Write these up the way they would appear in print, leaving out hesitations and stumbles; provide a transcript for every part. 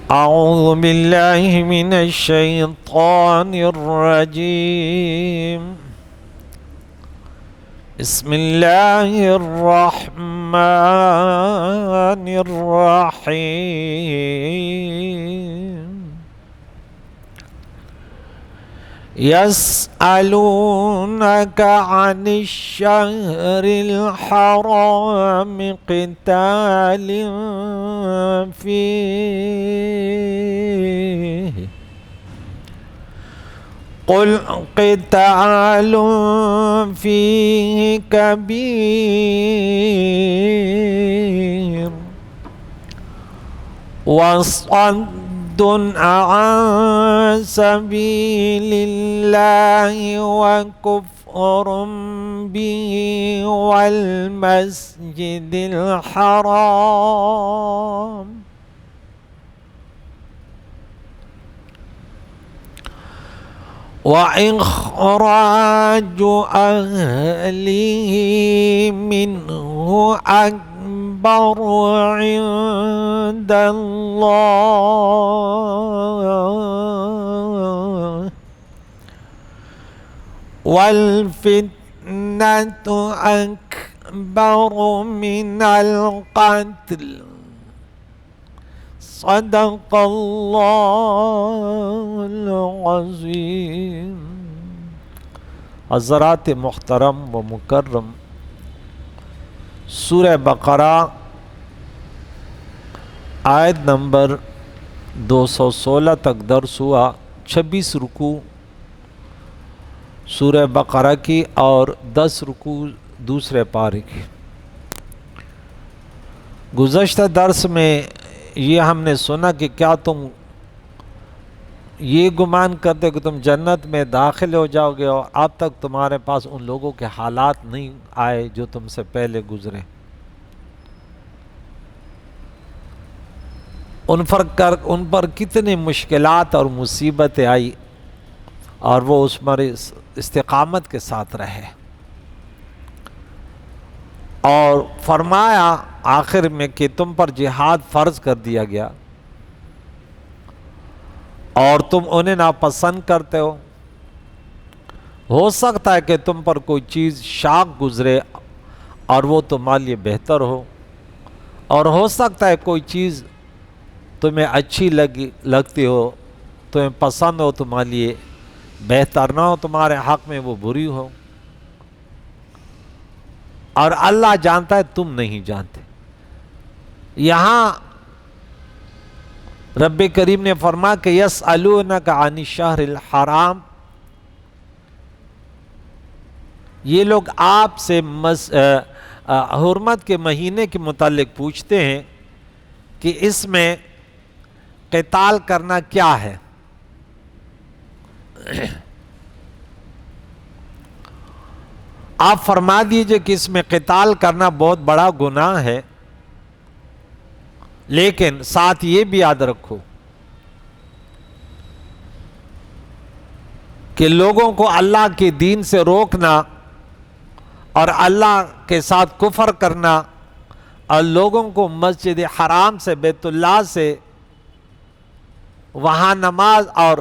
أعوذ بالله من الشيطان الرجيم. بسم الله الرحمن الرحيم. يسألونك عن الشهر الحرام قتال فيه قل قتال فيه كبير وصد عن سبيل الله وكفر به والمسجد الحرام وإخراج أهله منه أكبر عند الله والفتنة أكبر من القتل. صدق اللہ العظیم. حضرات محترم و مکرم، سورہ بقرہ آیت نمبر 216 تک درس ہوا. 26 رکوع سورہ بقرہ کی اور 10 رکوع دوسرے پارے کی. گزشتہ درس میں یہ ہم نے سنا کہ کیا تم یہ گمان کرتے کہ تم جنت میں داخل ہو جاؤ گے اور اب تک تمہارے پاس ان لوگوں کے حالات نہیں آئے جو تم سے پہلے گزرے. ان پر کتنی مشکلات اور مصیبتیں آئی اور وہ اس پر استقامت کے ساتھ رہے. اور فرمایا آخر میں کہ تم پر جہاد فرض کر دیا گیا اور تم انہیں ناپسند کرتے ہو سکتا ہے کہ تم پر کوئی چیز شاق گزرے اور وہ تمہارے لیے بہتر ہو، اور ہو سکتا ہے کوئی چیز تمہیں اچھی لگتی ہو، تمہیں پسند ہو، تمہارے لیے بہتر نہ ہو، تمہارے حق میں وہ بری ہو. اور اللہ جانتا ہے، تم نہیں جانتے. یہاں رب کریم نے فرمایا کہ یسألونک عن الشہر الحرام، یہ لوگ آپ سے حرمت کے مہینے کے متعلق پوچھتے ہیں کہ اس میں قتال کرنا کیا ہے. آپ فرما دیجئے کہ اس میں قتال کرنا بہت بڑا گناہ ہے، لیکن ساتھ یہ بھی یاد رکھو کہ لوگوں کو اللہ کے دین سے روکنا اور اللہ کے ساتھ کفر کرنا اور لوگوں کو مسجد حرام سے، بیت اللہ سے، وہاں نماز اور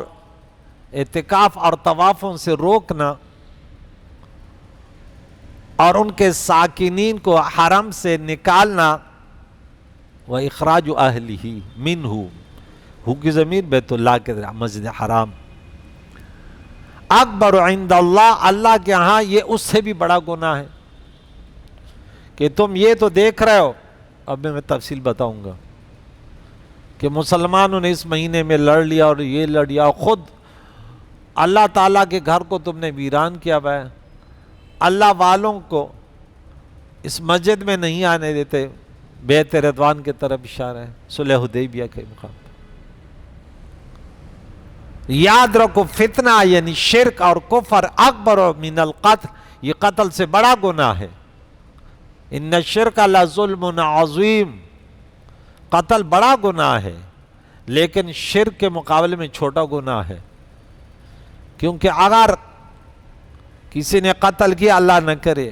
اعتکاف اور طوافوں سے روکنا اور ان کے ساکنین کو حرم سے نکالنا، وَإِخْرَاجُ أَهْلِهِ مِنْهُ، ہو کی ضمیر بیت اللہ کے مسجد حرام، اکبر عند اللہ، اللہ کے ہاں یہ اس سے بھی بڑا گناہ ہے. کہ تم یہ تو دیکھ رہے ہو، اب میں تفصیل بتاؤں گا، کہ مسلمانوں نے اس مہینے میں لڑ لیا اور یہ لڑ لیا، خود اللہ تعالیٰ کے گھر کو تم نے ویران کیا ہوا ہے، اللہ والوں کو اس مسجد میں نہیں آنے دیتے. بیعت رضوان کی طرف اشارہ ہے، صلح حدیبیہ کے مقام. یاد رکھو، فتنہ یعنی شرک اور کفر اکبر من القتل، یہ قتل سے بڑا گناہ ہے. ان الشرک لظلم عظیم، قتل بڑا گناہ ہے لیکن شرک کے مقابلے میں چھوٹا گناہ ہے. کیونکہ اگر کسی نے قتل کیا، اللہ نہ کرے،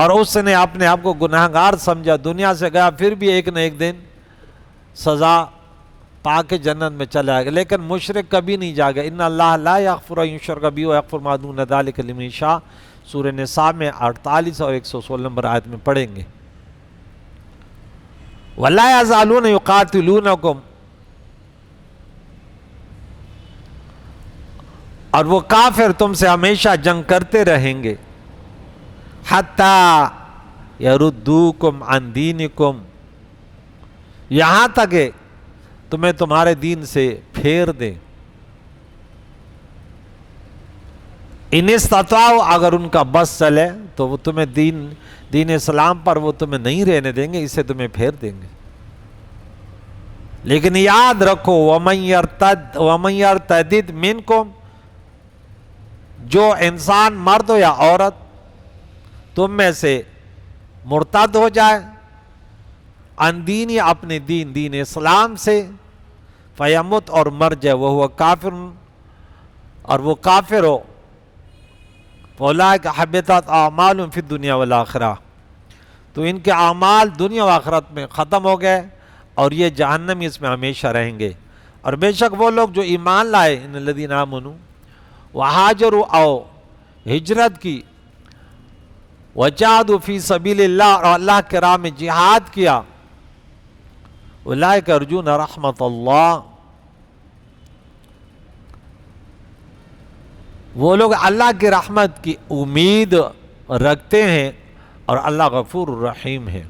اور اس نے اپنے آپ کو گناہگار سمجھا، دنیا سے گیا، پھر بھی ایک نہ ایک دن سزا پا کے جنت میں چلا جائے گا، لیکن مشرک کبھی نہیں جائے گا۔ ان اللہ لا یغفر ان یشرک بہ ویغفر ما دون ذلک لمن یشاء، سورہ نساء میں 48 اور 116 نمبر آیت میں پڑھیں گے۔ وَلَا يَزَالُونَ يُقَاتِلُونَكُمْ، اور وہ کافر تم سے ہمیشہ جنگ کرتے رہیں گے، حَتَّى يَرُدُّوكُمْ عَنْ دِينِكُمْ، یہاں تک کہ تمہیں تمہارے دین سے پھیر دیں۔ ان استطاعوا، اگر ان کا بس چلے تو وہ تمہیں دین اسلام پر وہ تمہیں نہیں رہنے دیں گے، اسے تمہیں پھیر دیں گے۔ لیکن یاد رکھو وَمَن يَرْتَدِدْ مِنْكُمْ، جو انسان مرد ہو یا عورت تم میں سے مرتد ہو جائے عن دین، یا اپنے دین اسلام سے، فیمت، اور مر جائے، وہ کافر، اور وہ کافر ہو، فاولئک حبطت اعمالهم فی الدنیا والآخرہ، تو ان کے اعمال دنیا و آخرت میں ختم ہو گئے اور یہ جہنم اس میں ہمیشہ رہیں گے۔ اور بے شک وہ لوگ جو ایمان لائے، ان الذین آمنوا وہاجروا، او ہجرت کی، وجاہدوا فی سبیل اللہ، اور اللہ کے راہ میں جہاد کیا، اولئک یرجون رحمت اللہ، وہ لوگ اللہ کی رحمت کی امید رکھتے ہیں، اور اللہ غفور الرحیم ہے۔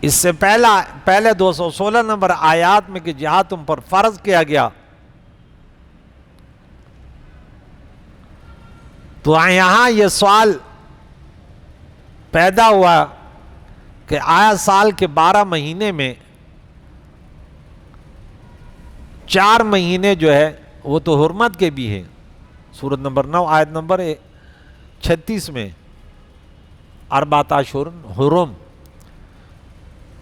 اس سے پہلے 216 نمبر آیات میں کہ جہاد تم پر فرض کیا گیا، تو یہاں یہ سوال پیدا ہوا کہ آیا سال کے 12 مہینے میں 4 مہینے جو ہے وہ تو حرمت کے بھی ہیں، سورۃ نمبر 9 آیت نمبر 36 میں 14 اشہر حرم،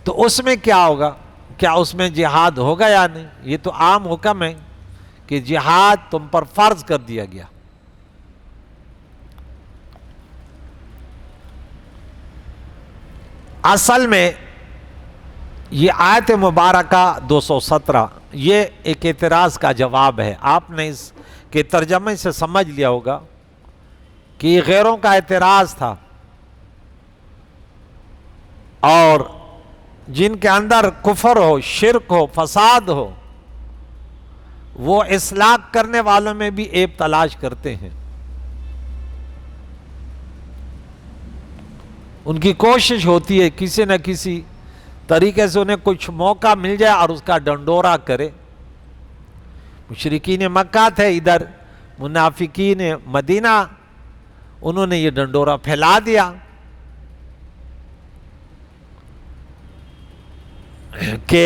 تو اس میں کیا ہوگا؟ کیا اس میں جہاد ہوگا یا نہیں؟ یہ تو عام حکم ہے کہ جہاد تم پر فرض کر دیا گیا۔ اصل میں یہ آیت مبارکہ 217 یہ ایک اعتراض کا جواب ہے۔ آپ نے اس کے ترجمے سے سمجھ لیا ہوگا کہ یہ غیروں کا اعتراض تھا، اور جن کے اندر کفر ہو، شرک ہو، فساد ہو، وہ اصلاح کرنے والوں میں بھی عیب تلاش کرتے ہیں۔ ان کی کوشش ہوتی ہے کسی نہ کسی طریقے سے انہیں کچھ موقع مل جائے اور اس کا ڈنڈورا کرے۔ مشرکین مکہ تھے ادھر، منافقین مدینہ، انہوں نے یہ ڈنڈورا پھیلا دیا کہ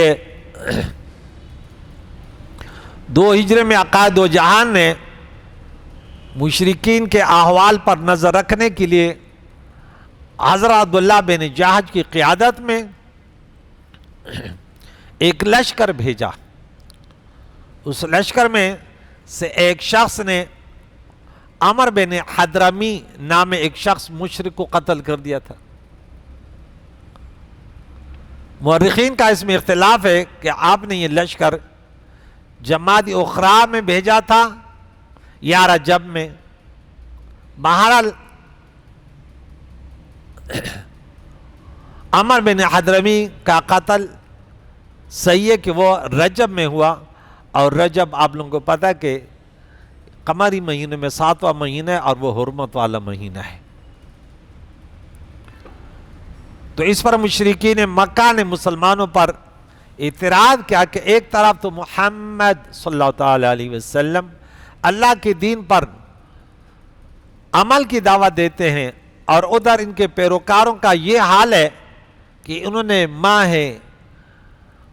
2 ہجری میں عقائد و جہان نے مشرکین کے احوال پر نظر رکھنے کے لیے حضرت عبداللہ بن جہش کی قیادت میں ایک لشکر بھیجا۔ اس لشکر میں سے ایک شخص نے عمر بن حضرمی نام ایک شخص مشرک کو قتل کر دیا تھا۔ مورخین کا اس میں اختلاف ہے کہ آپ نے یہ لشکر جمادی اخری میں بھیجا تھا یا رجب میں۔ بہرحال عمر بن حضرمی کا قتل صحیح ہے کہ وہ رجب میں ہوا، اور رجب آپ لوگوں کو پتہ ہے کہ قمری مہینے میں 7واں مہینہ ہے اور وہ حرمت والا مہینہ ہے۔ تو اس پر مشرکین مکہ نے مسلمانوں پر اعتراض کیا کہ ایک طرف تو محمد صلی اللہ تعالی علیہ وسلم اللہ کے دین پر عمل کی دعوت دیتے ہیں، اور ادھر ان کے پیروکاروں کا یہ حال ہے کہ انہوں نے ماہ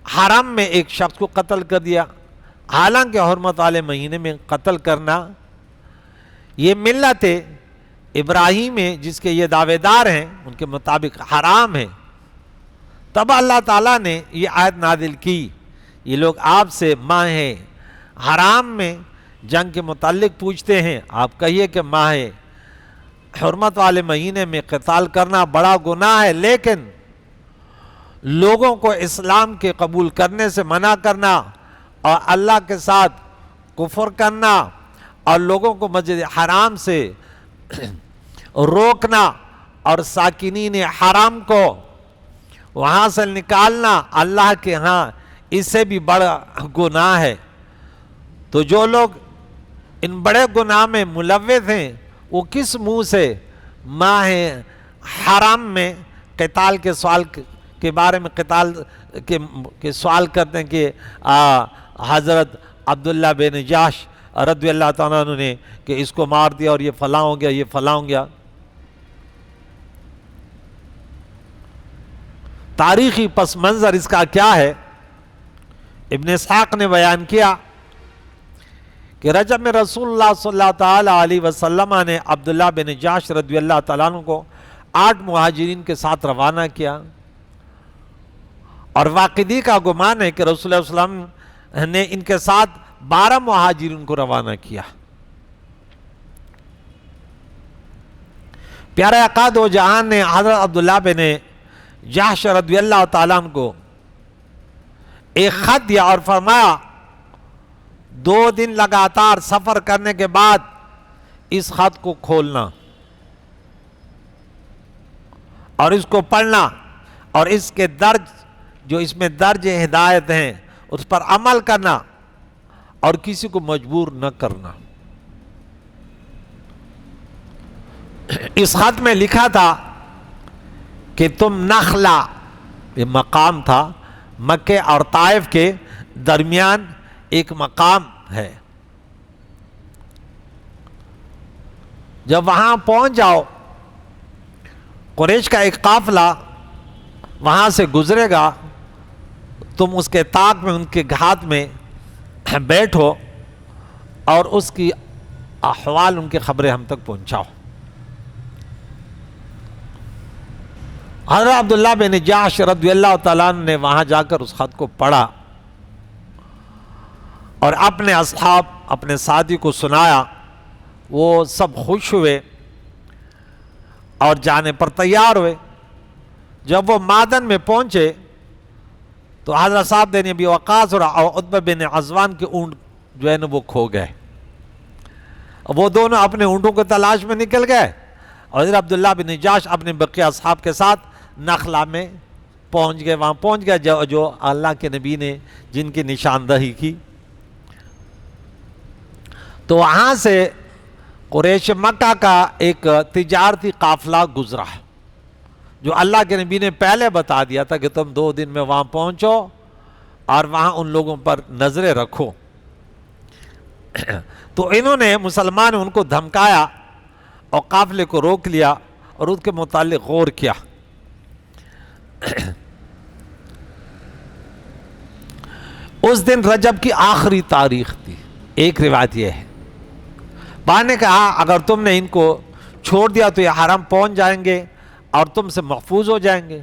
حرم میں ایک شخص کو قتل کر دیا، حالانکہ حرمت والے مہینے میں قتل کرنا یہ ملت ابراہیم ہے جس کے یہ دعوے دار ہیں، ان کے مطابق حرام ہے۔ تب اللہ تعالیٰ نے یہ آیت نازل کی، یہ لوگ آپ سے ماہ حرام میں جنگ کے متعلق پوچھتے ہیں، آپ کہیے کہ ماہ حرمت والے مہینے میں قتال کرنا بڑا گناہ ہے، لیکن لوگوں کو اسلام کے قبول کرنے سے منع کرنا اور اللہ کے ساتھ کفر کرنا اور لوگوں کو مسجد حرام سے روکنا اور ساکنین حرام کو وہاں سے نکالنا اللہ کے ہاں اس سے بھی بڑا گناہ ہے۔ تو جو لوگ ان بڑے گناہ میں ملوث ہیں وہ کس منہ سے ماہ حرام میں قتال کے سوال کے بارے میں قتال کے سوال کرتے ہیں کہ حضرت عبداللہ بن جاش رضی اللہ تعالیٰ عنہ نے کہ اس کو مار دیا اور یہ فلاں ہو گیا، یہ فلاں ہو گیا۔ تاریخی پس منظر اس کا کیا ہے؟ ابن اسحاق نے بیان کیا کہ رجب میں رسول اللہ صلی اللہ تعالیٰ علیہ وسلم نے عبداللہ بن جاش رضی اللہ تعالیٰ عنہ کو 8 مہاجرین کے ساتھ روانہ کیا، اور واقعی کا گمان ہے کہ رسول اللہ صلی اللہ علیہ وسلم نے ان کے ساتھ 12 مہاجرین کو روانہ کیا۔ پیارے آقا دو جہان نے حضرت عبداللہ بن جاش رضی اللہ تعالیٰ عنہ کو ایک خط دیا اور فرمایا 2 دن لگاتار سفر کرنے کے بعد اس خط کو کھولنا اور اس کو پڑھنا اور اس کے درج جو اس میں درج ہدایت ہیں اس پر عمل کرنا اور کسی کو مجبور نہ کرنا۔ اس خط میں لکھا تھا کہ تم نخلا، یہ مقام تھا مکہ اور طائف کے درمیان ایک مقام ہے، جب وہاں پہنچ جاؤ قریش کا ایک قافلہ وہاں سے گزرے گا، تم اس کے طاق میں ان کے گھات میں بیٹھو اور اس کی احوال ان کی خبریں ہم تک پہنچاؤ۔ حضرت عبداللہ بن جاش رضی اللہ تعالیٰ عنہ نے وہاں جا کر اس خط کو پڑھا اور اپنے اصحاب اپنے ساتھی کو سنایا، وہ سب خوش ہوئے اور جانے پر تیار ہوئے۔ جب وہ مادن میں پہنچے تو حضرت صاحب بن ابی وقاص اور عتبہ بن عزوان کے اونٹ جو ہے نا وہ کھو گئے۔ وہ دونوں اپنے اونٹوں کو تلاش میں نکل گئے اور حضرت عبداللہ بن جاش اپنے بقیہ اصحاب کے ساتھ نخلا میں پہنچ گئے۔ وہاں پہنچ گئے جو اللہ کے نبی نے جن کی نشاندہی کی۔ تو وہاں سے قریش مکہ کا ایک تجارتی قافلہ گزرا جو اللہ کے نبی نے پہلے بتا دیا تھا کہ تم 2 دن میں وہاں پہنچو اور وہاں ان لوگوں پر نظریں رکھو۔ تو انہوں نے مسلمان ان کو دھمکایا اور قافلے کو روک لیا اور اس کے متعلق غور کیا۔ اس دن رجب کی آخری تاریخ تھی۔ ایک روایت یہ ہے، بعض نے کہا اگر تم نے ان کو چھوڑ دیا تو یہ حرم پہنچ جائیں گے اور تم سے محفوظ ہو جائیں گے،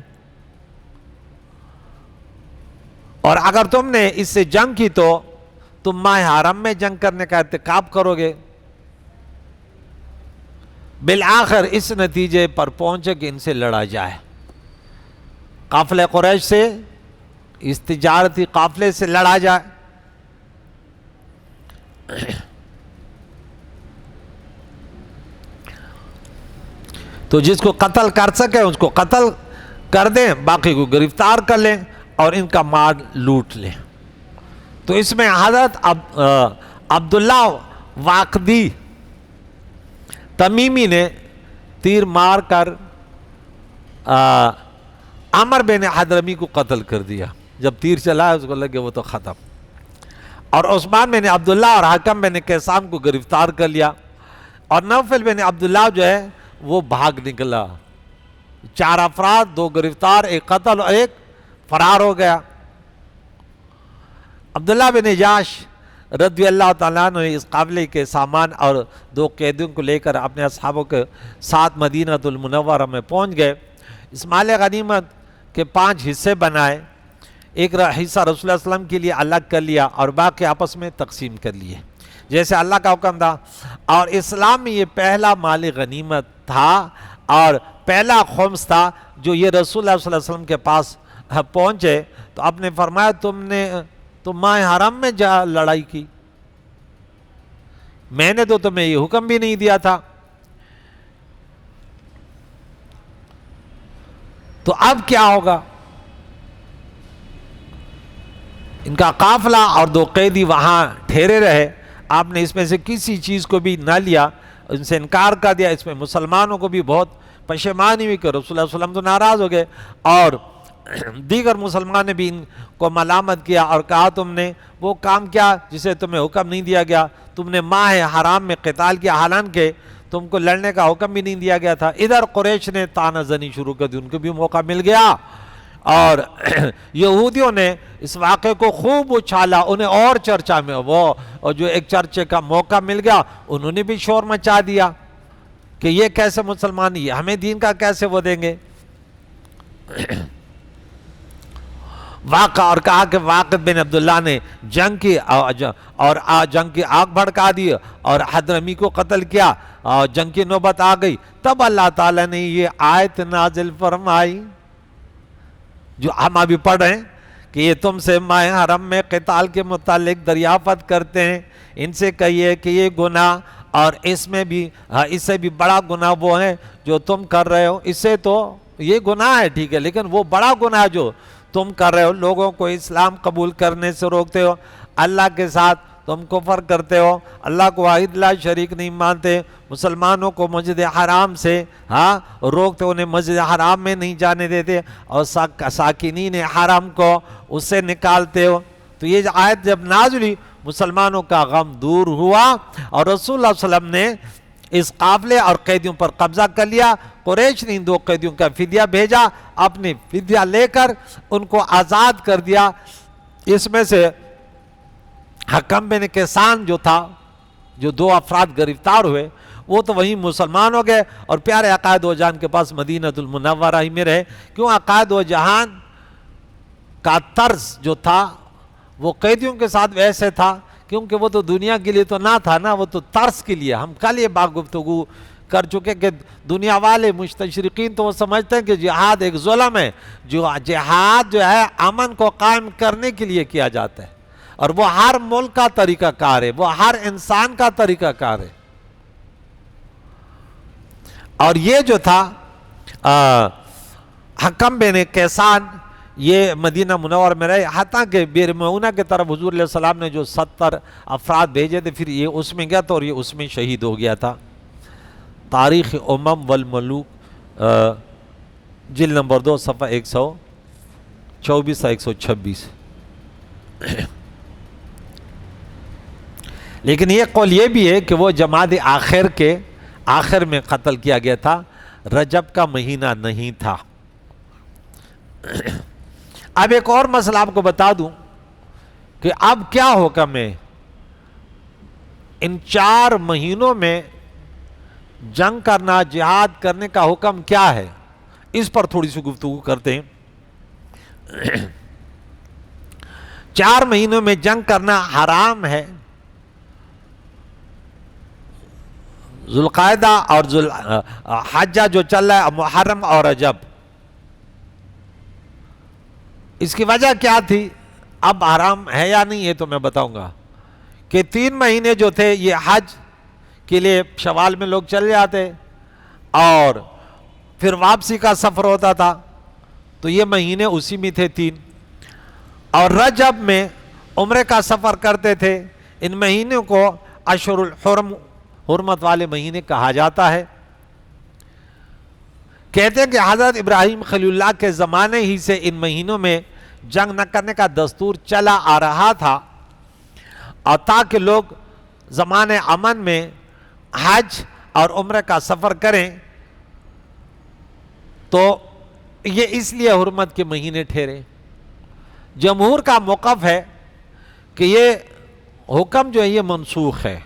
اور اگر تم نے اس سے جنگ کی تو تم ماہ حرم میں جنگ کرنے کا ارتکاب کرو گے۔ بالآخر اس نتیجے پر پہنچے کہ ان سے لڑا جائے، قافلہ قریش سے، اس تجارتی قافلے سے لڑا جائے۔ تو جس کو قتل کر سکے اس کو قتل کر دیں، باقی کو گرفتار کر لیں اور ان کا مال لوٹ لیں۔ تو اس میں حضرت عبداللہ واقدی تمیمی نے تیر مار کر عمر بن حضرمی کو قتل کر دیا۔ جب تیر چلا اس کو لگے وہ تو ختم، اور عثمان بن عبداللہ اور حکم بن قیسان کو گرفتار کر لیا، اور نوفل بن عبداللہ جو ہے وہ بھاگ نکلا۔ 4 افراد، 2 گرفتار، 1 قتل اور 1 فرار ہو گیا۔ عبداللہ بن جاش رضی اللہ تعالیٰ عنہ اس قافلے کے سامان اور 2 قیدیوں کو لے کر اپنے اصحابوں کے ساتھ مدینہ المنورہ میں پہنچ گئے۔ اس مال غنیمت کے 5 حصے بنائے، ایک حصہ رسول اللہ صلی اللہ علیہ وسلم کے لیے الگ کر لیا اور باقی آپس میں تقسیم کر لیے جیسے اللہ کا حکم تھا۔ اور اسلام میں یہ پہلا مال غنیمت تھا اور پہلا خمس تھا جو یہ رسول اللہ صلی اللہ علیہ وسلم کے پاس پہنچے تو آپ نے فرمایا تم ماہ حرم میں جا لڑائی کی، میں نے تو تمہیں یہ حکم بھی نہیں دیا تھا۔ تو اب کیا ہوگا؟ ان کا قافلہ اور 2 قیدی وہاں ٹھہرے رہے، آپ نے اس میں سے کسی چیز کو بھی نہ لیا، ان سے انکار کر دیا۔ اس میں مسلمانوں کو بھی بہت پشیمانی ہوئی کہ رسول اللہ صلی اللہ علیہ وسلم تو ناراض ہو گئے، اور دیگر مسلمان نے بھی ان کو ملامت کیا اور کہا تم نے وہ کام کیا جسے تمہیں حکم نہیں دیا گیا، تم نے ماہ حرام میں قتال کیا، حالانکہ تم کو لڑنے کا حکم بھی نہیں دیا گیا تھا۔ ادھر قریش نے طعنہ زنی شروع کر دی، ان کو بھی موقع مل گیا، اور یہودیوں نے اس واقعے کو خوب اچھالا، انہیں اور چرچا میں اور جو ایک چرچے کا موقع مل گیا، انہوں نے بھی شور مچا دیا کہ یہ کیسے مسلمان، یہ ہمیں دین کا کیسے وہ دیں گے واقعہ، اور کہا کہ واقد بن عبداللہ نے جنگ کی اور جنگ کی آگ بھڑکا دی اور حضرمی کو قتل کیا، اور جنگ کی نوبت آ گئی۔ تب اللہ تعالیٰ نے یہ آیت نازل فرمائی جو ہم ابھی پڑھ رہے ہیں کہ یہ تم سے ماہ حرم میں قتال کے متعلق دریافت کرتے ہیں، ان سے کہیے کہ یہ گناہ اور اس سے بھی بڑا گناہ وہ ہے جو تم کر رہے ہو۔ اس سے تو یہ گناہ ہے ٹھیک ہے، لیکن وہ بڑا گناہ جو تم کر رہے ہو، لوگوں کو اسلام قبول کرنے سے روکتے ہو، اللہ کے ساتھ تم کفر کرتے ہو، اللہ کو واحد لا شریک نہیں مانتے، مسلمانوں کو مسجد حرام سے روکتے، انہیں مسجد حرام میں نہیں جانے دیتے، اور ساکنین حرام کو اس سے نکالتے ہو۔ تو یہ آیت جب نازل ہوئی، مسلمانوں کا غم دور ہوا، اور رسول اللہ صلی اللہ علیہ وسلم نے اس قافلے اور قیدیوں پر قبضہ کر لیا۔ قریش نے ان 2 قیدیوں کا فدیہ بھیجا، اپنی فدیہ لے کر ان کو آزاد کر دیا۔ اس میں سے حکم بن کیسان جو تھا، جو 2 افراد گرفتار ہوئے، وہ تو وہیں مسلمان ہو گئے اور پیارے عقائد و جہان کے پاس مدینہ المنورہ ہی میں رہے۔ کیوں؟ عقائد و جہان کا طرز جو تھا وہ قیدیوں کے ساتھ ویسے تھا، کیونکہ وہ تو دنیا کے لیے تو نہ تھا نا، وہ تو طرز کے لیے۔ ہم کل یہ بات گفتگو کر چکے کہ دنیا والے مستشرقین تو وہ سمجھتے ہیں کہ جہاد ایک ظلم ہے، جو جہاد جو ہے امن کو قائم کرنے کے لیے کیا جاتا ہے، اور وہ ہر ملک کا طریقہ کار ہے، وہ ہر انسان کا طریقہ کار ہے۔ اور یہ جو تھا حکم بن کیسان، یہ مدینہ منور میں رہے، حتیٰ کہ بئر معونہ کی طرف حضور علیہ السلام نے جو 70 افراد بھیجے تھے، پھر یہ اس میں گیا تھا اور یہ اس میں شہید ہو گیا تھا۔ تاریخ امم والملوک جلد نمبر 2 صفحہ 124 سے 126۔ لیکن یہ قول یہ بھی ہے کہ وہ جمادی آخر کے آخر میں قتل کیا گیا تھا، رجب کا مہینہ نہیں تھا۔ اب ایک اور مسئلہ آپ کو بتا دوں کہ اب کیا حکم ہے، ان 4 مہینوں میں جنگ کرنا، جہاد کرنے کا حکم کیا ہے، اس پر تھوڑی سی گفتگو کرتے ہیں۔ 4 مہینوں میں جنگ کرنا حرام ہے۔ ذوالقعدہ اور حجہ جو چل رہا ہے، محرم اور رجب، اس کی وجہ کیا تھی؟ اب حرام ہے یا نہیں یہ تو میں بتاؤں گا کہ 3 مہینے جو تھے یہ حج کے لیے شوال میں لوگ چل جاتے، اور پھر واپسی کا سفر ہوتا تھا، تو یہ مہینے اسی میں تھے 3، اور رجب میں عمرے کا سفر کرتے تھے۔ ان مہینوں کو اشہر الحرم، حرمت والے مہینے کہا جاتا ہے۔ کہتے ہیں کہ حضرت ابراہیم خلیل اللہ کے زمانے ہی سے ان مہینوں میں جنگ نہ کرنے کا دستور چلا آ رہا تھا، اور تاکہ لوگ زمانے امن میں حج اور عمرہ کا سفر کریں، تو یہ اس لیے حرمت کے مہینے ٹھہرے۔ جمہور کا موقف ہے کہ یہ حکم جو ہے یہ منسوخ ہے،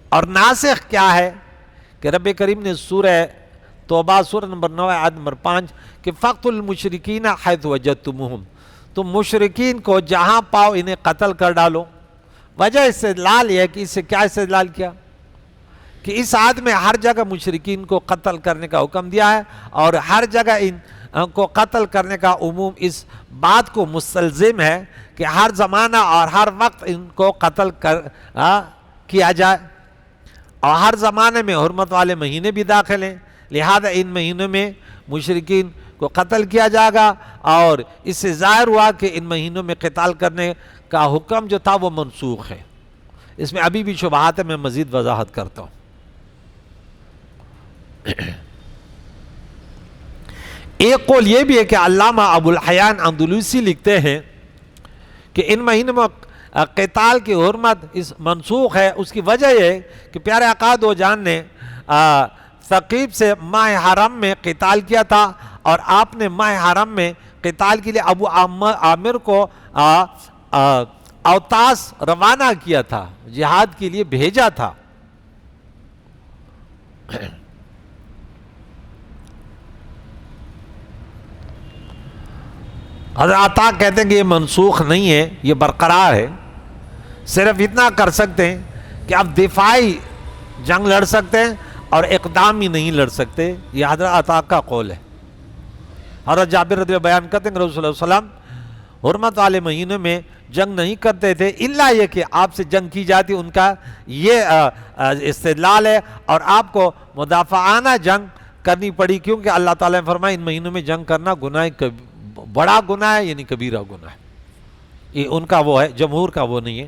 اور ناسخ کیا ہے کہ رب کریم نے سورہ توبہ سورہ نمبر 9 آیت نمبر 5 کہ فَقْتُلُوا الْمُشْرِكِينَ حَيْثُ وَجَدْتُمُوهُمْ، تم مشرکین کو جہاں پاؤ انہیں قتل کر ڈالو۔ وجہ استدلال یہ ہے کہ اس سے کیا استدلال کیا کہ اس آیت میں ہر جگہ مشرکین کو قتل کرنے کا حکم دیا ہے، اور ہر جگہ ان کو قتل کرنے کا عموم اس بات کو مستلزم ہے کہ ہر زمانہ اور ہر وقت ان کو قتل کیا جائے، اور ہر زمانے میں حرمت والے مہینے بھی داخل ہیں، لہذا ان مہینوں میں مشرکین کو قتل کیا جائے گا، اور اس سے ظاہر ہوا کہ ان مہینوں میں قتال کرنے کا حکم جو تھا وہ منسوخ ہے۔ اس میں ابھی بھی شبہات ہے، میں مزید وضاحت کرتا ہوں۔ ایک قول یہ بھی ہے کہ علامہ ابو الحیان اندلوسی لکھتے ہیں کہ ان مہینوں میں قتال کی حرمت اس منسوخ ہے۔ اس کی وجہ یہ ہے کہ پیارے آقا دو جان نے ثقیف سے ماہ حرم میں قتال کیا تھا، اور آپ نے ماہ حرم میں قتال کے لیے ابو عامر کو اوتاس روانہ کیا تھا، جہاد کے لیے بھیجا تھا۔ حضرت عطا کہتے ہیں کہ یہ منسوخ نہیں ہے، یہ برقرار ہے، صرف اتنا کر سکتے ہیں کہ آپ دفاعی جنگ لڑ سکتے ہیں اور اقدامی نہیں لڑ سکتے۔ یہ حضرت عطا کا قول ہے۔ حضرت جابر رضی اللہ بیان کرتے ہیں کہ رسول اللہ صلی اللہ علیہ وسلم حرمت والے مہینوں میں جنگ نہیں کرتے تھے، الا یہ کہ آپ سے جنگ کی جاتی، ان کا یہ استدلال ہے، اور آپ کو مدافعانہ جنگ کرنی پڑی، کیونکہ اللہ تعالیٰ نے فرمایا ان مہینوں میں جنگ کرنا گناہ بڑا گناہ ہے، یعنی کبیرہ گناہ ہے۔ یہ ان کا وہ ہے، جمہور کا وہ نہیں ہے۔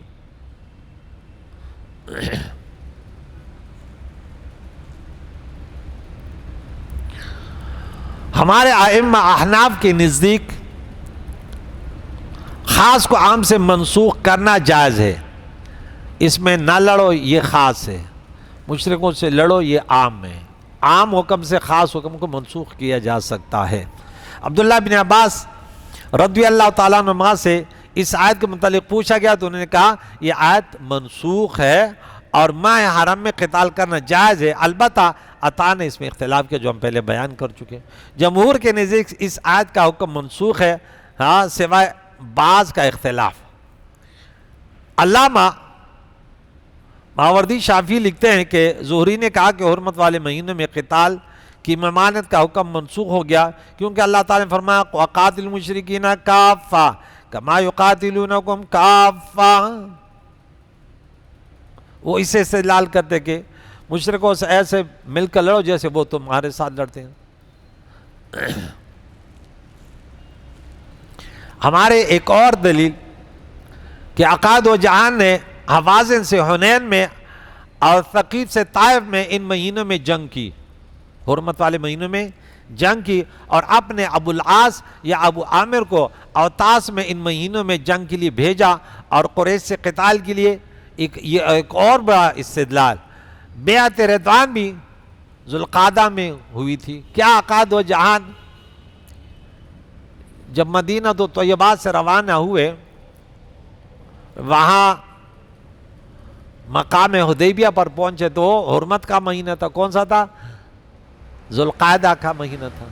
ہمارے ائمہ احناف کے نزدیک خاص کو عام سے منسوخ کرنا جائز ہے، اس میں نہ لڑو یہ خاص ہے، مشرکوں سے لڑو یہ عام ہے، عام حکم سے خاص حکم کو منسوخ کیا جا سکتا ہے۔ عبداللہ بن عباس رضی اللہ تعالیٰ عنہ سے اس آیت کے متعلق پوچھا گیا تو انہوں نے کہا یہ آیت منسوخ ہے اور ماہ حرم میں قتال کرنا جائز ہے، البتہ عطا نے اس میں اختلاف کیا جو ہم پہلے بیان کر چکے ہیں۔ جمہور کے نزدیک اس آیت کا حکم منسوخ ہے، سوائے بعض کا اختلاف۔ علامہ ماوردی شافعی لکھتے ہیں کہ زہری نے کہا کہ حرمت والے مہینوں میں قتال کی ممانعت کا حکم منسوخ ہو گیا، کیونکہ اللہ تعالیٰ نے فرمایا وَقَاتِلُوا الْمُشْرِكِينَ كَافَّةً كَمَا يُقَاتِلُونَكُمْ كَافَّةً۔ وہ اس سے استدلال کرتے کہ مشرکوں سے ایسے مل کر لڑو جیسے وہ تمہارے ساتھ لڑتے ہیں۔ ہمارے ایک اور دلیل کہ عقاد و جہان نے حوازن سے حنین میں اور ثقیف سے طائف میں ان مہینوں میں جنگ کی، حرمت والے مہینوں میں جنگ کی، اور اپنے ابو العاص یا ابو عامر کو اوتاس میں ان مہینوں میں جنگ کے لیے بھیجا، اور قریش سے قتال کے لیے یہ ایک اور بڑا استدلال بیعت رضوان بھی ذوالقعدہ میں ہوئی تھی۔ کیا عقاد و جہان جب مدینہ تو طیبات سے روانہ ہوئے، وہاں مقام حدیبیہ پر پہنچے تو حرمت کا مہینہ تھا، کون سا تھا؟ ذوالقعدہ کا مہینہ تھا،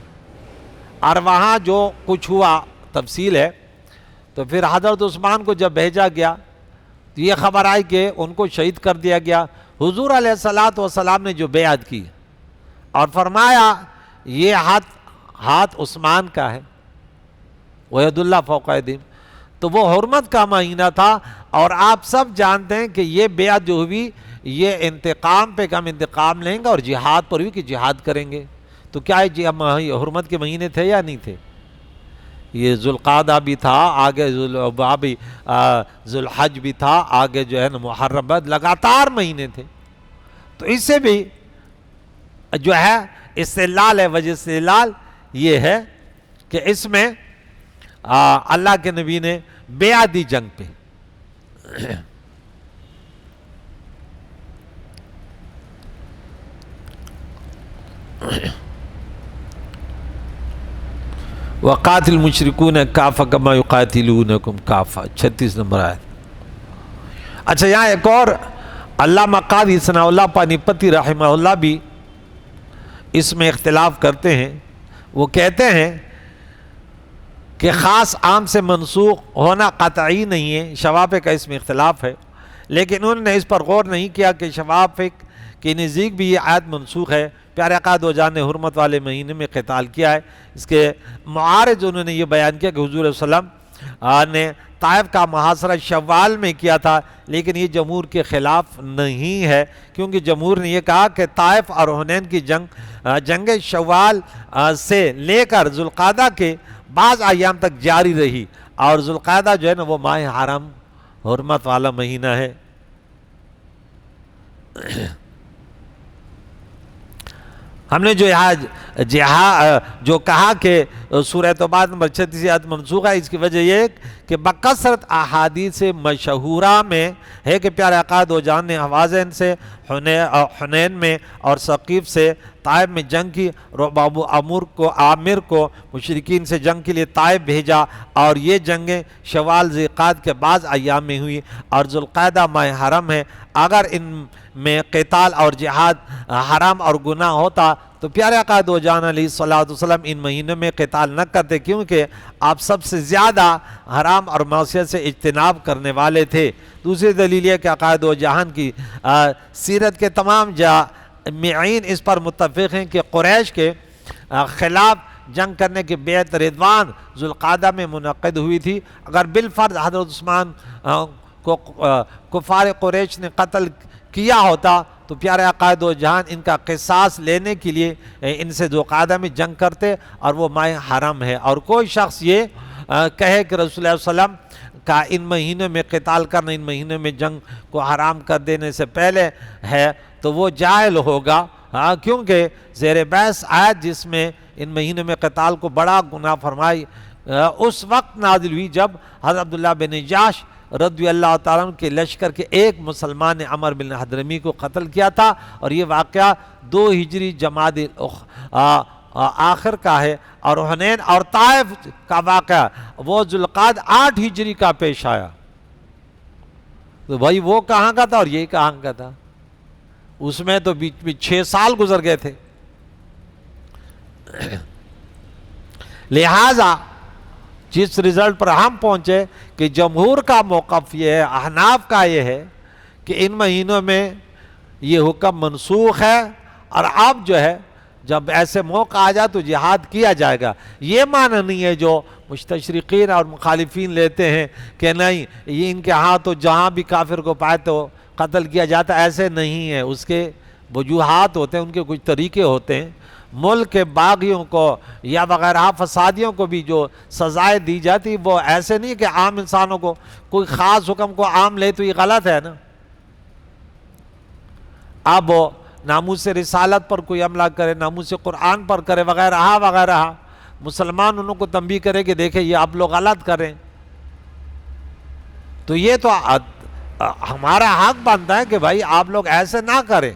اور وہاں جو کچھ ہوا تفصیل ہے۔ تو پھر حضرت عثمان کو جب بھیجا گیا تو یہ خبر آئی کہ ان کو شہید کر دیا گیا۔ حضور علیہ السلام نے جو بیعت کی اور فرمایا یہ ہاتھ عثمان کا ہے، وَيَدُ اللَّهِ فَوْقَ أَيْدِيهِمْ، تو وہ حرمت کا مہینہ تھا، اور آپ سب جانتے ہیں کہ یہ بیعت جو ہوئی یہ انتقام پہ کہ ہم انتقام لیں گے، اور جہاد پر بھی کہ جہاد کریں گے۔ تو کیا یہ حرمت کے مہینے تھے یا نہیں تھے؟ یہ ذوالقعدہ بھی تھا، آگے ذوالحج بھی تھا، آگے جو ہے نا محرم، لگاتار مہینے تھے۔ تو اس سے بھی جو ہے استدلال ہے، وجہ استدلال یہ ہے کہ اس میں اللہ کے نبی نے بیعت دی جنگ پہ۔ وَقَاتِلُ الْمُشْرِكُونَ كَافَّةً كَمَا يُقَاتِلُونَكُمْ كَافَّةً، 36 نمبر آیت۔ اچھا، یہاں ایک اور علامہ قاضی ثناء اللہ پانی پتی رحمہ اللہ بھی اس میں اختلاف کرتے ہیں۔ وہ کہتے ہیں کہ خاص عام سے منسوخ ہونا قطعی نہیں ہے، شوافع کا اس میں اختلاف ہے، لیکن انہوں نے اس پر غور نہیں کیا کہ شوافع کے نزدیک بھی یہ آیت منسوخ ہے، پیارے آقا دو جان نے حرمت والے مہینے میں قتال کیا ہے۔ اس کے معارض انہوں نے یہ بیان کیا کہ حضور صلی اللہ علیہ وسلم نے طائف کا محاصرہ شوال میں کیا تھا، لیکن یہ جمہور کے خلاف نہیں ہے، کیونکہ جمہور نے یہ کہا کہ طائف اور حنین کی جنگ شوال سے لے کر ذوالقعدہ کے بعض ایام تک جاری رہی، اور ذوالقعدہ جو ہے نا وہ ماہ حرم حرمت والا مہینہ ہے۔ ہم نے جو کہا کہ سورہ توبہ نمبر 36 آیت منسوخ ہے، اس کی وجہ یہ کہ بکثرت احادیث مشہورہ میں ہے کہ پیارے آقا دو جان نے حوازن سے حنین میں اور ثقیف سے طائف میں جنگ کی، عامر کو مشرکین سے جنگ کے لیے طائف بھیجا، اور یہ جنگیں شوال ذوالقعدہ کے بعض ایام میں ہوئی، اور ذوالقعدہ ماہ حرم ہے۔ اگر ان میں قتال اور جہاد حرام اور گناہ ہوتا تو پیارے آقا دو جان علیہ الصلوۃ والسلام ان مہینوں میں قتال نہ کرتے، کیونکہ آپ سب سے زیادہ حرام اور معصیت سے اجتناب کرنے والے تھے۔ دوسری دلیل یہ کہ آقا دو جہان کی سیرت کے تمام جامعین اس پر متفق ہیں کہ قریش کے خلاف جنگ کرنے کی بیعت رضوان ذوالقعدہ میں منعقد ہوئی تھی۔ اگر بالفرض حضرت عثمان کو کفار قریش نے قتل کیا ہوتا تو پیارے آقا دو جہان ان کا قصاص لینے کے لیے ان سے ذوالقعدہ میں جنگ کرتے، اور وہ ماہ حرم ہے۔ اور کوئی شخص یہ کہے کہ رسول اللہ صلی اللہ علیہ وسلم کا ان مہینوں میں قتال کرنا ان مہینوں میں جنگ کو حرام کر دینے سے پہلے ہے تو وہ جاہل ہوگا، کیونکہ زیر بحث آیت جس میں ان مہینوں میں قتال کو بڑا گناہ فرمائی اس وقت نازل ہوئی جب حضرت عبداللہ بن جاش رضی اللہ تعالیٰ عنہ کے لشکر کے ایک مسلمان نے عمر بن حضرمی کو قتل کیا تھا، اور یہ واقعہ 2 ہجری جمادی آخر کا ہے، اور حنین اور طائف کا واقعہ وہ ذوالقعدہ 8 ہجری کا پیش آیا۔ تو بھائی وہ کہاں کا تھا اور یہ کہاں کا تھا؟ اس میں تو بیچ میں 6 سال گزر گئے تھے۔ لہٰذا جس رزلٹ پر ہم پہنچے کہ جمہور کا موقف یہ ہے، احناف کا یہ ہے کہ ان مہینوں میں یہ حکم منسوخ ہے، اور اب جو ہے جب ایسے موقع آ جائے تو جہاد کیا جائے گا۔ یہ معنی نہیں ہے جو مستشرقین اور مخالفین لیتے ہیں کہ نہیں یہ ان کے ہاں تو جہاں بھی کافر کو پائے تو قتل کیا جاتا، ایسے نہیں ہے۔ اس کے وجوہات ہوتے ہیں، ان کے کچھ طریقے ہوتے ہیں۔ ملک کے باغیوں کو یا وغیرہ فسادیوں کو بھی جو سزائیں دی جاتی وہ ایسے نہیں کہ عام انسانوں کو کوئی خاص حکم کو عام لے تو یہ غلط ہے نا۔ اب وہ ناموس رسالت پر کوئی عملہ کرے، ناموس قرآن پر کرے وغیرہ وغیرہ، مسلمان انہوں کو تنبیہ کرے کہ دیکھیں یہ آپ لوگ غلط کریں، تو یہ تو ہمارا حق بنتا ہے کہ بھائی آپ لوگ ایسے نہ کریں۔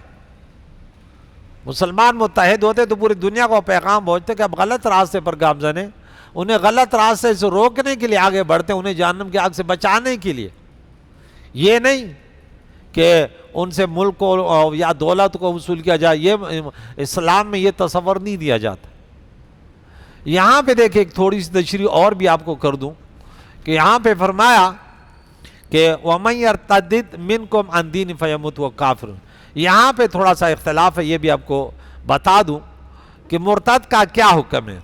مسلمان متحد ہوتے تو پوری دنیا کو پیغام پہنچتے کہ اب غلط راستے پر گامزن ہیں، انہیں غلط راستے سے روکنے کے لیے آگے بڑھتے، انہیں جہنم کی آگ سے بچانے کے لیے، یہ نہیں کہ ان سے ملک کو یا دولت کو وصول کیا جائے۔ یہ اسلام میں یہ تصور نہیں دیا جاتا۔ یہاں پہ دیکھیں ایک تھوڑی سی تشریح اور بھی آپ کو کر دوں کہ یہاں پہ فرمایا کہ وَمَن يَرْتَدِّدْ مِنْكُمْ عَنْ دِينِهِ فَيَمُتْ وَهُوَ كَافِرٌ۔ یہاں پہ تھوڑا سا اختلاف ہے، یہ بھی آپ کو بتا دوں کہ مرتد کا کیا حکم ہے۔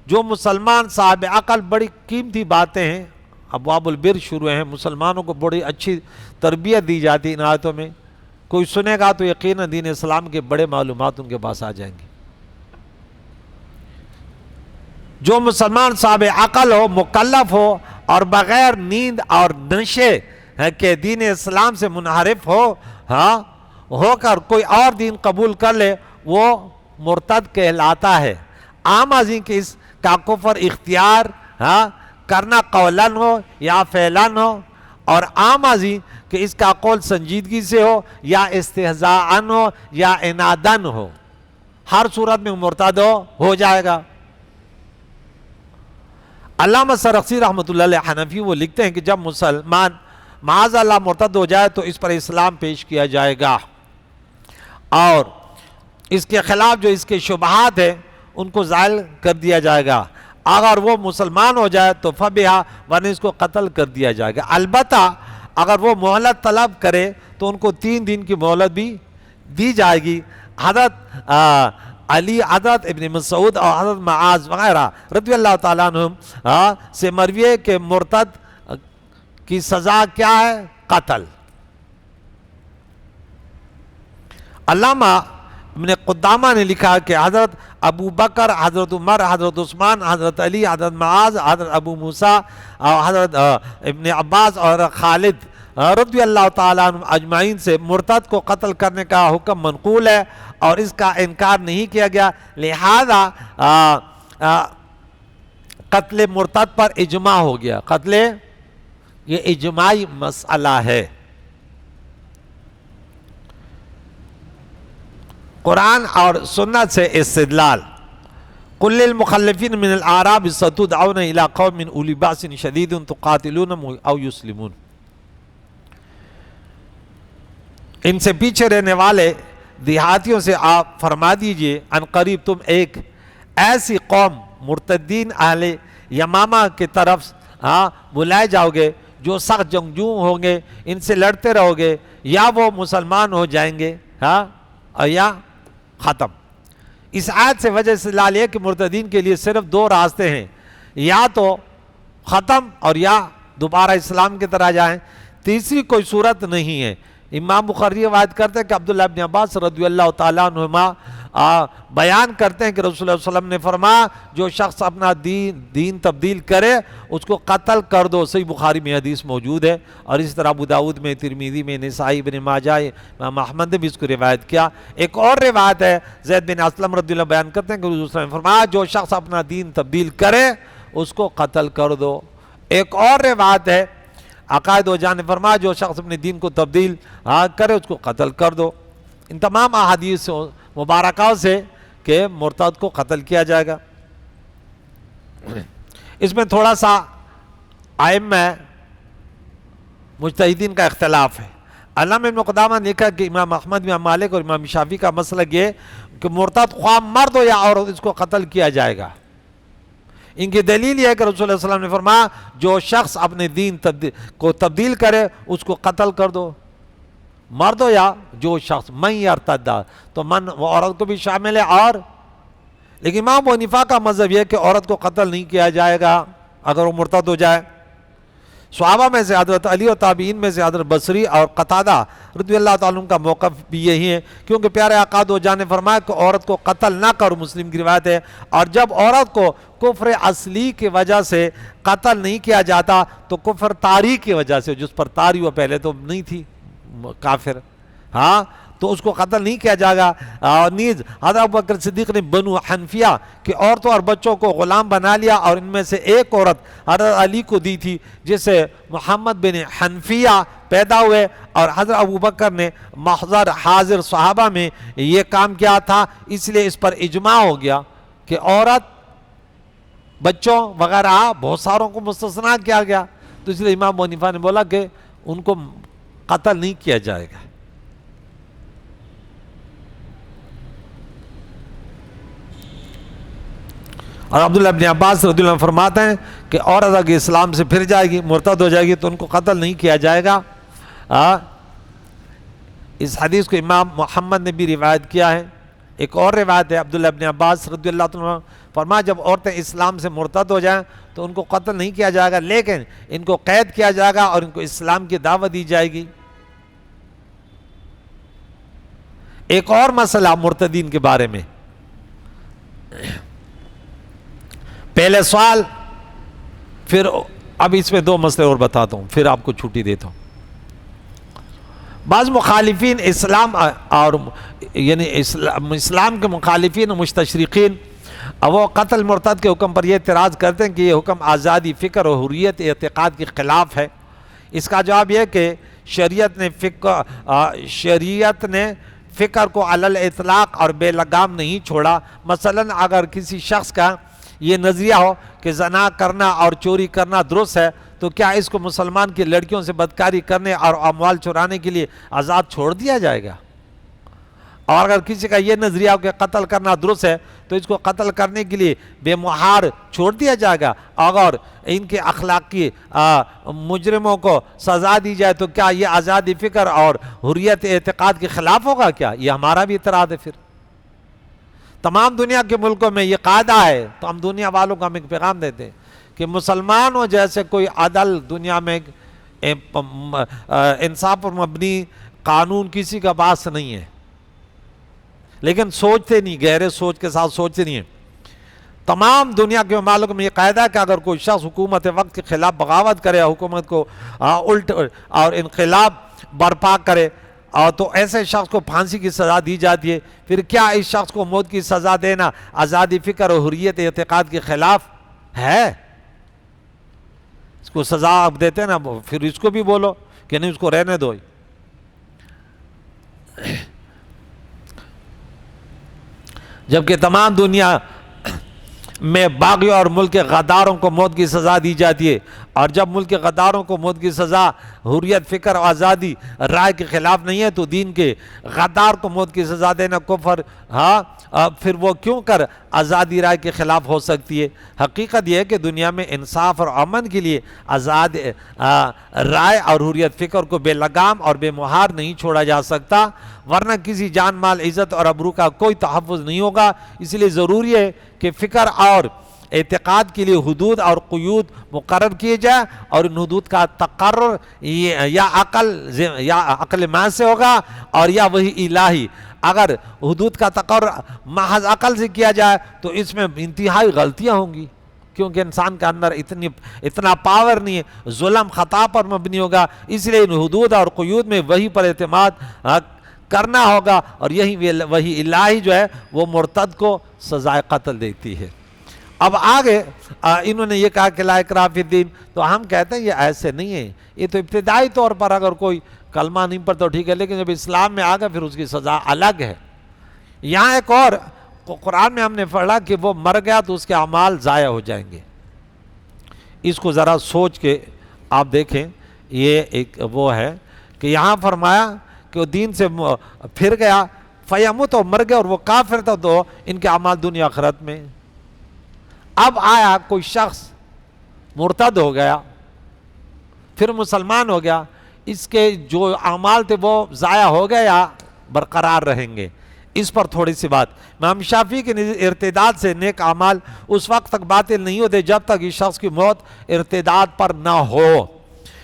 جو مسلمان صاحب عقل، بڑی قیمتی باتیں ہیں، ابواب البر شروع ہیں، مسلمانوں کو بڑی اچھی تربیت دی جاتی ہے ان آیتوں میں، کوئی سنے گا تو یقیناً دین اسلام کے بڑے معلومات ان کے پاس آ جائیں گے۔ جو مسلمان صاحب عقل ہو، مکلف ہو، اور بغیر نیند اور نشے کے دین اسلام سے منحرف ہو کر کوئی اور دین قبول کر لے، وہ مرتد کہلاتا ہے۔ عام ازیں کہ اس کا کفر اختیار کرنا قولاً ہو یا فعلاً ہو، اور عام ازیں کہ اس کا قول سنجیدگی سے ہو یا استہزاءً ہو یا عناداً ہو، ہر صورت میں مرتد ہو جائے گا۔ علامہ سرخسی رحمۃ اللہ علیہ حنفی وہ لکھتے ہیں کہ جب مسلمان معاذ اللہ مرتد ہو جائے تو اس پر اسلام پیش کیا جائے گا، اور اس کے خلاف جو اس کے شبہات ہیں ان کو زائل کر دیا جائے گا۔ اگر وہ مسلمان ہو جائے تو فبہا، ورنہ اس کو قتل کر دیا جائے گا۔ البتہ اگر وہ مہلت طلب کرے تو ان کو 3 دن کی مہلت بھی دی جائے گی۔ حضرت علی، حضرت ابن مسعود اور حضرت معاذ وغیرہ رضی اللہ تعالیٰ عنہم سے مروی ہے کہ مرتد کی سزا کیا ہے؟ قتل۔ علامہ ابن قدامہ نے لکھا کہ حضرت ابو بکر، حضرت عمر، حضرت عثمان، حضرت علی، حضرت معاذ، حضرت ابو موسیٰ اور حضرت ابن عباس اور خالد رضی اللہ تعالیٰ عنہ اجمعین سے مرتد کو قتل کرنے کا حکم منقول ہے اور اس کا انکار نہیں کیا گیا، لہذا قتل مرتد پر اجماع ہو گیا۔ قتل یہ اجماعی مسئلہ ہے۔ قرآن اور سنت سے استدلال، قل للمخلفین من الاعراب ستدعون الى قوم اولی باس شدید تقاتلونهم او یسلمون، ان سے پیچھے رہنے والے دیہاتیوں سے آپ فرما دیجئے ان قریب تم ایک ایسی قوم مرتدین اہل یمامہ کی طرف بلائے جاؤ گے جو سخت جنگجو ہوں گے، ان سے لڑتے رہو گے، یا وہ مسلمان ہو جائیں گے یا ختم۔ اس آیت سے وجہ استدلال ہے کہ مرتدین کے لیے صرف دو راستے ہیں، یا تو ختم اور یا دوبارہ اسلام کی طرح جائیں، تیسری کوئی صورت نہیں ہے۔ امام بخاری روایت کرتے ہیں کہ عبداللہ ابن عباس رضی اللہ تعالیٰ عنہما بیان کرتے ہیں کہ رسول اللہ صلی اللہ علیہ وسلم نے فرمایا جو شخص اپنا دین تبدیل کرے اس کو قتل کر دو۔ صحیح بخاری میں حدیث موجود ہے، اور اس طرح ابو داؤد میں، ترمذی میں، نسائی، ابن ماجہ، امام احمد نے بھی اس کو روایت کیا۔ ایک اور روایت ہے زید بن اسلم رضی اللہ بیان کرتے ہیں کہ رسول اللہ صلی اللہ علیہ وسلم نے فرمایا جو شخص اپنا دین تبدیل کرے اس کو قتل کر دو۔ ایک اور روایت ہے عقائد و جان نے فرمایا جو شخص اپنے دین کو تبدیل کرے اس کو قتل کر دو۔ ان تمام احادیث مبارکہ سے کہ مرتد کو قتل کیا جائے گا۔ اس میں تھوڑا سا ائمہ مجتہدین کا اختلاف ہے۔ علامہ ابن قدامہ نے لکھا کہ امام احمد، امام مالک اور امام شافعی کا مسلک یہ کہ مرتد خواہ مرد ہو یا عورت اس کو قتل کیا جائے گا۔ ان کی دلیل یہ ہے کہ رسول اللہ صلی اللہ علیہ وسلم نے فرمایا جو شخص اپنے دین کو تبدیل کرے اس کو قتل کر دو، مرد ہو یا جو شخص من یرتد، تو من وہ عورت کو بھی شامل ہے۔ اور لیکن امام ابو حنیفہ کا مذہب یہ ہے کہ عورت کو قتل نہیں کیا جائے گا اگر وہ مرتد ہو جائے۔ صحابہ میں سے حضرت علی اور تابعین میں سے حضرت بصری اور قتادہ رضی اللہ تعالیٰ عنہ کا موقف بھی یہی ہے، کیونکہ پیارے آقا دو جان نے فرمایا کہ عورت کو قتل نہ کرو، مسلم کی روایت ہے۔ اور جب عورت کو کفر اصلی کی وجہ سے قتل نہیں کیا جاتا تو کفر طاری کی وجہ سے، جس پر طاری وہ پہلے تو نہیں تھی کافر، تو اس کو قتل نہیں کیا جائے گا۔ نیز حضرت ابوبکر صدیق نے بنو حنفیہ کہ عورتوں اور بچوں کو غلام بنا لیا، اور ان میں سے ایک عورت حضرت علی کو دی تھی جسے محمد بن حنفیہ پیدا ہوئے، اور حضرت ابوبکر نے محضر حاضر صحابہ میں یہ کام کیا تھا، اس لیے اس پر اجماع ہو گیا کہ عورت، بچوں وغیرہ بہت ساروں کو مستثنا کیا گیا، تو اس لیے امام ابو حنیفہ نے بولا کہ ان کو قتل نہیں کیا جائے گا۔ اور عبداللہ ابن عباس رضی اللہ عنہ فرماتے ہیں کہ عورت اگر اسلام سے پھر جائے گی، مرتد ہو جائے گی، تو ان کو قتل نہیں کیا جائے گا۔ اس حدیث کو امام محمد نے بھی روایت کیا ہے۔ ایک اور روایت ہے عبداللہ ابن عباس رضی اللہ عنہ فرمایا جب عورتیں اسلام سے مرتد ہو جائیں تو ان کو قتل نہیں کیا جائے گا، لیکن ان کو قید کیا جائے گا اور ان کو اسلام کی دعوت دی جائے گی۔ ایک اور مسئلہ مرتدین کے بارے میں، پہلے سوال، پھر اب اس میں دو مسئلے اور بتاتا ہوں، پھر آپ کو چھٹی دیتا ہوں۔ بعض مخالفین اسلام اور یعنی اسلام کے مخالفین و مستشرقین وہ قتل مرتد کے حکم پر یہ اعتراض کرتے ہیں کہ یہ حکم آزادی فکر و حریت اعتقاد کے خلاف ہے۔ اس کا جواب یہ کہ شریعت نے فکر کو علی الاطلاق اور بے لگام نہیں چھوڑا۔ مثلا اگر کسی شخص کا یہ نظریہ ہو کہ زنا کرنا اور چوری کرنا درست ہے، تو کیا اس کو مسلمان کی لڑکیوں سے بدکاری کرنے اور اموال چرانے کے لیے آزاد چھوڑ دیا جائے گا؟ اور اگر کسی کا یہ نظریہ ہو کہ قتل کرنا درست ہے تو اس کو قتل کرنے کے لیے بے مہار چھوڑ دیا جائے گا؟ اگر ان کے اخلاقی مجرموں کو سزا دی جائے تو کیا یہ آزادی فکر اور حریت اعتقاد کے خلاف ہوگا؟ کیا یہ ہمارا بھی اعتراض ہے؟ پھر تمام دنیا کے ملکوں میں یہ قاعدہ ہے، تو ہم دنیا والوں کو ہم ایک پیغام دیتے ہیں کہ مسلمانوں جیسے کوئی عدل دنیا میں انصاف پر مبنی قانون کسی کا پاس نہیں ہے، لیکن سوچتے نہیں، گہرے سوچ کے ساتھ سوچتے نہیں ہیں۔ تمام دنیا کے ممالک میں یہ قاعدہ ہے کہ اگر کوئی شخص حکومت وقت کے خلاف بغاوت کرے، حکومت کو الٹ اور انقلاب برپا کرے، تو ایسے شخص کو پھانسی کی سزا دی جاتی ہے۔ پھر کیا اس شخص کو موت کی سزا دینا آزادی فکر اور حریت اعتقاد کے خلاف ہے؟ اس کو سزا آپ دیتے ہیں نا، پھر اس کو بھی بولو کہ نہیں، اس کو رہنے دو۔ جبکہ تمام دنیا میں باغیوں اور ملک کے غداروں کو موت کی سزا دی جاتی ہے، اور جب ملک کے غداروں کو موت کی سزا حریت فکر اور آزادی رائے کے خلاف نہیں ہے، تو دین کے غدار کو موت کی سزا دینا کفر، پھر وہ کیوں کر آزادی رائے کے خلاف ہو سکتی ہے؟ حقیقت یہ ہے کہ دنیا میں انصاف اور امن کے لیے آزاد رائے اور حریت فکر کو بے لگام اور بے مہار نہیں چھوڑا جا سکتا، ورنہ کسی جان مال عزت اور ابرو کا کوئی تحفظ نہیں ہوگا۔ اس لیے ضروری ہے کہ فکر اور اعتقاد کے لیے حدود اور قیود مقرر کیے جائے، اور ان حدود کا تقرر یا عقل محض سے ہوگا اور یا وہی الہی۔ اگر حدود کا تقرر محض عقل سے کیا جائے تو اس میں انتہائی غلطیاں ہوں گی، کیونکہ انسان کا اندر اتنا پاور نہیں ہے، ظلم خطا پر مبنی ہوگا۔ اس لیے ان حدود اور قیود میں وہی پر اعتماد کرنا ہوگا، اور یہی وہی الہی جو ہے وہ مرتد کو سزائے قتل دیتی ہے۔ اب آگے انہوں نے یہ کہا کہ لا اکراہ فی الدین، تو ہم کہتے ہیں یہ ایسے نہیں ہے، یہ تو ابتدائی طور پر اگر کوئی کلمہ نہیں پڑھتا ٹھیک ہے، لیکن جب اسلام میں آگا پھر اس کی سزا الگ ہے۔ یہاں ایک اور قرآن میں ہم نے پڑھا کہ وہ مر گیا تو اس کے اعمال ضائع ہو جائیں گے۔ اس کو ذرا سوچ کے آپ دیکھیں، یہ ایک وہ ہے کہ یہاں فرمایا کہ وہ دین سے پھر گیا، فیموت، اور مر گیا اور وہ کافر تھا، تو ان کے اعمال دنیا آخرت میں۔ اب آیا کوئی شخص مرتد ہو گیا، پھر مسلمان ہو گیا، اس کے جو اعمال تھے وہ ضائع ہو گئے یا برقرار رہیں گے؟ اس پر تھوڑی سی بات۔ امام شافعی کے ارتداد سے نیک اعمال اس وقت تک باطل نہیں ہوتے جب تک اس شخص کی موت ارتداد پر نہ ہو،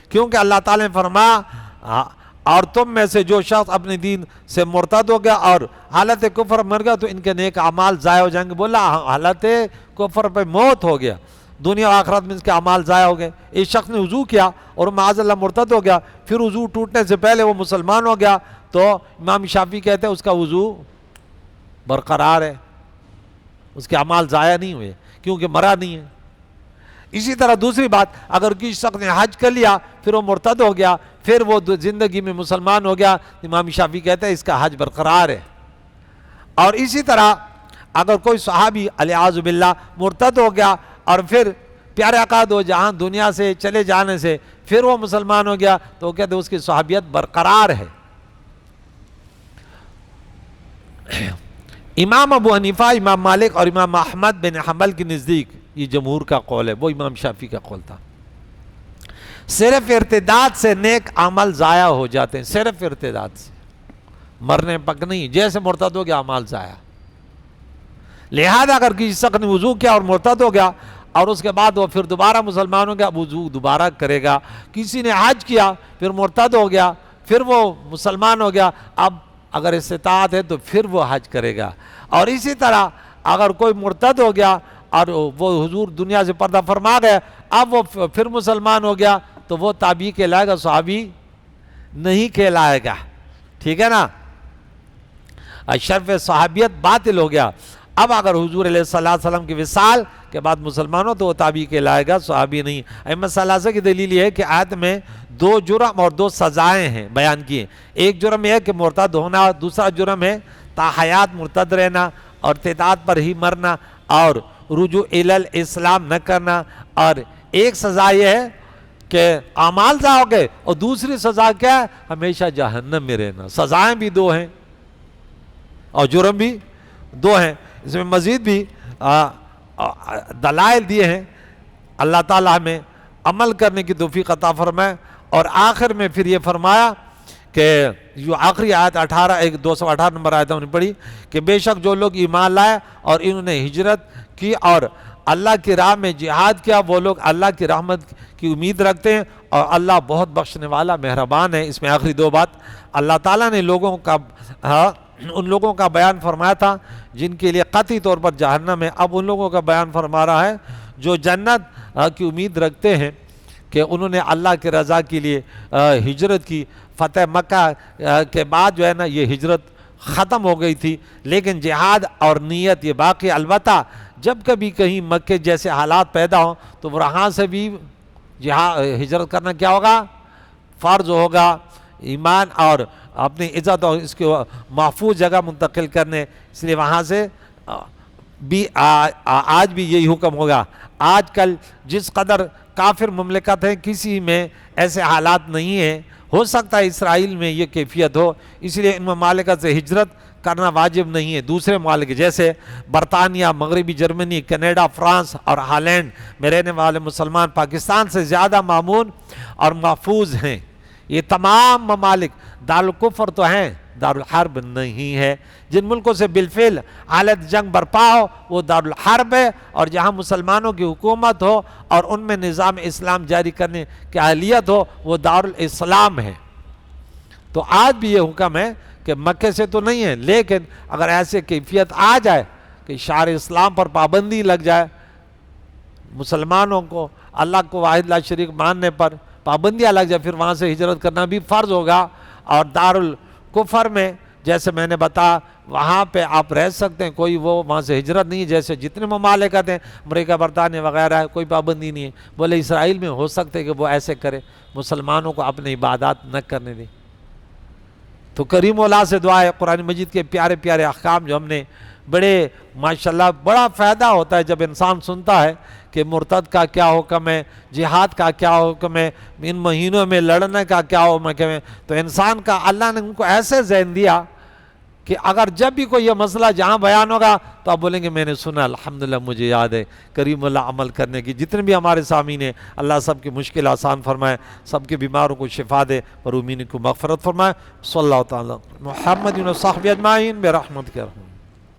کیونکہ اللہ تعالیٰ نے فرمایا اور تم میں سے جو شخص اپنے دین سے مرتد ہو گیا اور حالت کفر مر گیا تو ان کے نیک اعمال ضائع ہو جائیں گے۔ بولا حالت کفر پہ موت ہو گیا، دنیا و آخرت میں اس کے اعمال ضائع ہو گئے۔ ایک شخص نے وضو کیا اور معاذ اللہ مرتد ہو گیا، پھر وضو ٹوٹنے سے پہلے وہ مسلمان ہو گیا، تو امام شافعی کہتے ہیں اس کا وضو برقرار ہے، اس کے اعمال ضائع نہیں ہوئے کیونکہ مرا نہیں ہے۔ اسی طرح دوسری بات، اگر کسی شخص نے حج کر لیا پھر وہ مرتد ہو گیا، پھر وہ زندگی میں مسلمان ہو گیا، امام شافعی کہتے ہیں اس کا حج برقرار ہے۔ اور اسی طرح اگر کوئی صحابی علیہ باللہ مرتد ہو گیا اور پھر پیارے آقا دو جہاں دنیا سے چلے جانے سے پھر وہ مسلمان ہو گیا، تو وہ کہتے ہیں اس کی صحابیت برقرار ہے۔ امام ابو حنیفہ، امام مالک اور امام احمد بن حنبل کے نزدیک یہ جمہور کا قول ہے، وہ امام شافعی کا قول تھا، صرف ارتداد سے نیک عمل ضائع ہو جاتے ہیں، صرف ارتداد سے، مرنے پک نہیں، جیسے مرتد ہو گیا اعمال ضائع۔ لہذا اگر کسی شخص نے وضو کیا اور مرتد ہو گیا اور اس کے بعد وہ پھر دوبارہ مسلمان ہو گیا، وضو دوبارہ کرے گا۔ کسی نے حج کیا پھر مرتد ہو گیا، پھر وہ مسلمان ہو گیا، اب اگر استطاعت ہے تو پھر وہ حج کرے گا۔ اور اسی طرح اگر کوئی مرتد ہو گیا اور وہ حضور دنیا سے پردہ فرما گئے، اب وہ پھر مسلمان ہو گیا، تو وہ تابعی کہلائے گا، صحابی نہیں کہلائے گا، ٹھیک ہے نا؟ شرف صحابیت باطل ہو گیا۔ اب اگر حضور علیہ السلام کی وصال کے بعد مسلمان ہو تو وہ تابعی کہلائے گا، صحابی نہیں۔ ائمہ ثلاثہ کی دلیل یہ ہے کہ آیت میں 2 جرم اور 2 سزائیں ہیں بیان کی ہیں۔ ایک جرم یہ ہے کہ مرتد ہونا، دوسرا جرم ہے تا حیات مرتد رہنا اور ارتداد پر ہی مرنا اور رجوع الی الاسلام نہ کرنا، اور ایک سزا یہ ہے کہ اعمال ضائع ہو گئے، اور دوسری سزا کیا ہے؟ ہمیشہ جہنم میں رہنا۔ سزائیں بھی 2 ہیں اور جرم بھی 2 ہیں۔ اس میں مزید بھی دلائل دیے ہیں، اللہ تعالیٰ ہمیں عمل کرنے کی توفیق عطا فرمائے۔ اور آخر میں پھر یہ فرمایا کہ یہ آخری آیت 218 نمبر آیت ہم نے پڑھی کہ بے شک جو لوگ ایمان لائے اور انہوں نے ہجرت کی اور اللہ کی راہ میں جہاد کیا وہ لوگ اللہ کی رحمت کی امید رکھتے ہیں اور اللہ بہت بخشنے والا مہربان ہے۔ اس میں آخری دو بات اللہ تعالیٰ نے ان لوگوں کا بیان فرمایا تھا جن کے لیے قطعی طور پر جہنم ہے، اب ان لوگوں کا بیان فرما رہا ہے جو جنت کی امید رکھتے ہیں کہ انہوں نے اللہ کی رضا کے لیے ہجرت کی۔ فتح مکہ کے بعد جو ہے نا یہ ہجرت ختم ہو گئی تھی، لیکن جہاد اور نیت یہ باقی۔ البتہ جب کبھی کہیں مکے جیسے حالات پیدا ہوں تو وہاں سے بھی ہجرت کرنا کیا ہوگا؟ فرض ہوگا۔ ایمان اور اپنی عزت اور اس کو محفوظ جگہ منتقل کرنے، اس لیے وہاں سے بھی آج بھی یہی حکم ہوگا۔ آج کل جس قدر کافر مملکت ہیں کسی میں ایسے حالات نہیں ہیں، ہو سکتا ہے اسرائیل میں یہ کیفیت ہو، اس لیے ان ممالکت سے ہجرت کرنا واجب نہیں ہے۔ دوسرے ممالک جیسے برطانیہ، مغربی جرمنی، کینیڈا، فرانس اور ہالینڈ میں رہنے والے مسلمان پاکستان سے زیادہ مامون اور محفوظ ہیں۔ یہ تمام ممالک دارالکفر تو ہیں، دارالحرب نہیں ہے۔ جن ملکوں سے بالفعل حالت جنگ برپا ہو وہ دارالحرب ہے، اور جہاں مسلمانوں کی حکومت ہو اور ان میں نظام اسلام جاری کرنے کی اہلیت ہو وہ دارالاسلام ہے۔ تو آج بھی یہ حکم ہے کہ مکے سے تو نہیں ہے، لیکن اگر ایسے کیفیت آ جائے کہ شعائر اسلام پر پابندی لگ جائے، مسلمانوں کو اللہ کو واحد لا شریک ماننے پر پابندیاں لگ جائے، پھر وہاں سے ہجرت کرنا بھی فرض ہوگا۔ اور دارالکفر میں جیسے میں نے بتایا وہاں پہ آپ رہ سکتے ہیں، کوئی وہ وہاں سے ہجرت نہیں ہے، جیسے جتنے ممالکت ہیں امریکہ، برطانیہ وغیرہ ہے، کوئی پابندی نہیں ہے۔ بولے اسرائیل میں ہو سکتے کہ وہ ایسے کرے، مسلمانوں کو اپنے عبادات نہ کرنے دیں۔ تو کریم اللہ سے دعا ہے قرآن مجید کے پیارے پیارے احکام جو ہم نے بڑے ماشاءاللہ بڑا فائدہ ہوتا ہے جب انسان سنتا ہے کہ مرتد کا کیا حکم ہے، جہاد کا کیا حکم ہے، ان مہینوں میں لڑنے کا کیا حکم ہے۔ تو انسان کا اللہ نے ان کو ایسے ذہن دیا کہ اگر جب بھی کوئی یہ مسئلہ جہاں بیان ہوگا تو آپ بولیں گے میں نے سنا، الحمدللہ مجھے یاد ہے۔ کریم اللہ عمل کرنے کی جتنے بھی ہمارے سامعین ہیں اللہ سب کی مشکل آسان فرمائے، سب کے بیماروں کو شفا دے، مرومین کو مغفرت فرمائے۔ صلی اللہ تعالیٰ محمد و صحبہ اجمعین برحمتک۔